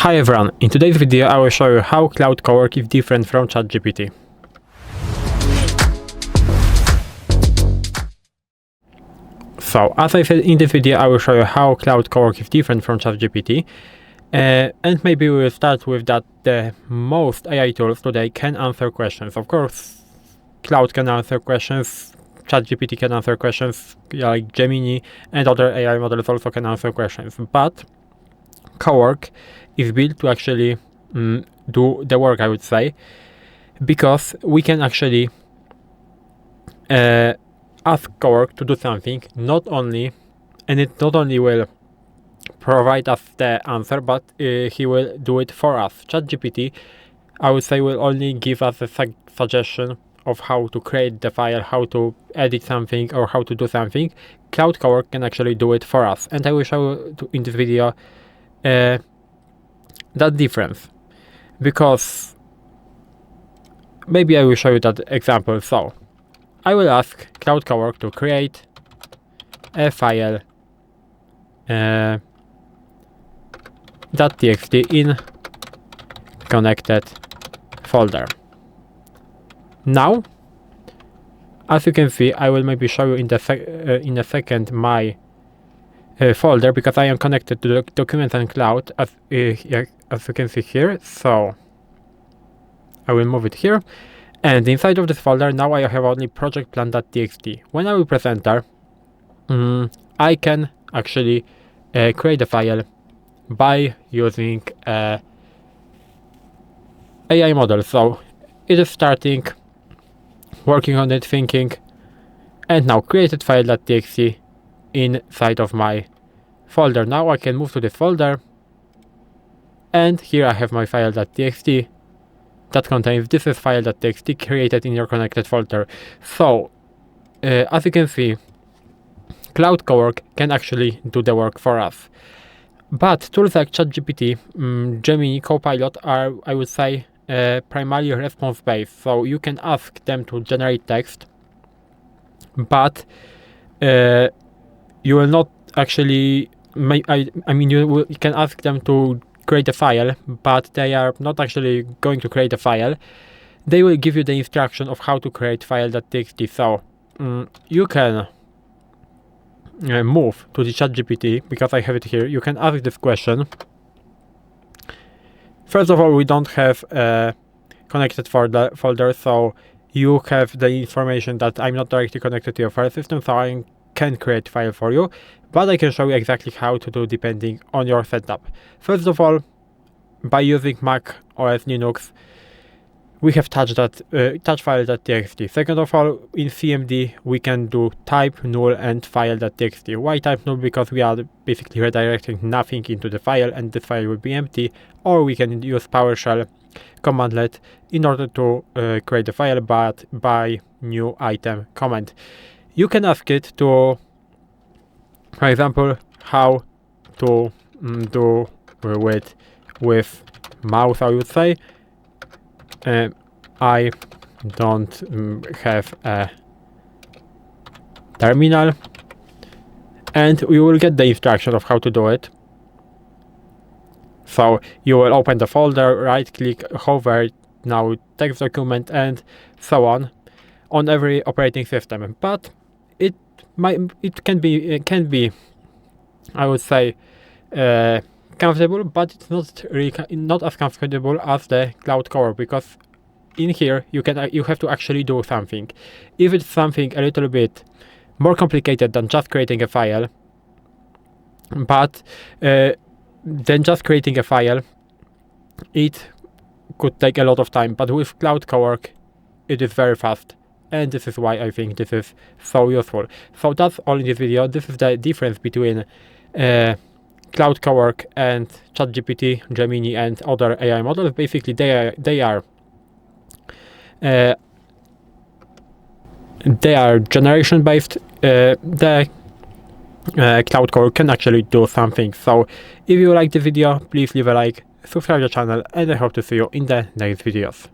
Hi everyone, in today's video I will show you how Claude Cowork is different from ChatGPT. So, as I said in this video, I will show you how Claude Cowork is different from ChatGPT. And maybe we will start with that the most AI tools today can answer questions. Of course, Claude can answer questions, ChatGPT can answer questions, like Gemini and other AI models also can answer questions. But Cowork is built to actually do the work, I would say, because we can actually ask Cowork to do something, and it not only will provide us the answer, but he will do it for us. ChatGPT, I would say, will only give us a suggestion of how to create the file, how to edit something, or how to do something. Claude Cowork can actually do it for us, and I will show you in this video that difference, because maybe I will show you that example. So I will ask Claude Cowork to create a file .txt in connected folder. Now, as you can see, I will maybe show you in a second my folder, because I am connected to the documents and cloud, as you can see here. So I will move it here, and inside of this folder now I have only project plan.txt. When I will press enter, I can actually create a file by using AI model. So it is starting, working on it, thinking, and now created file.txt inside of my folder. Now I can move to this folder, and here I have my file.txt that contains this is file.txt created in your connected folder. So as you can see, Claude Cowork can actually do the work for us. But tools like ChatGPT, Gemini, Copilot are, I would say, primarily response based. So you can ask them to generate text, but you will not actually, you can ask them to create a file, but they are not actually going to create a file. They will give you the instruction of how to create file.txt. So you can move to the ChatGPT, because I have it here. You can ask this question. First of all, we don't have a connected folder, so you have the information that I'm not directly connected to your file system, so I can create file for you, but I can show you exactly how to do depending on your setup. First of all, by using Mac OS Linux, we have touch file.txt. Second of all, in CMD we can do type null and file.txt. Why type null? Because we are basically redirecting nothing into the file, and this file will be empty. Or we can use PowerShell commandlet in order to create the file, but by new item command. You can ask it to, for example, how to do with mouse, I would say. I don't have a terminal, and we will get the instruction of how to do it. So you will open the folder, right click, hover, now text document, and so on every operating system. But it can be I would say comfortable, but it's not really not as comfortable as the Claude Cowork, because in here you have to actually do something. If it's something a little bit more complicated than just creating a file, but then just creating a file, it could take a lot of time. But with Claude Cowork, it is very fast, and this is why I think this is so useful. So that's all in this video. This is the difference between Claude Cowork and ChatGPT, Gemini, and other AI models. Basically, they are generation based. The Claude Cowork can actually do something. So if you like the video, please leave a like, subscribe to the channel, and I hope to see you in the next videos.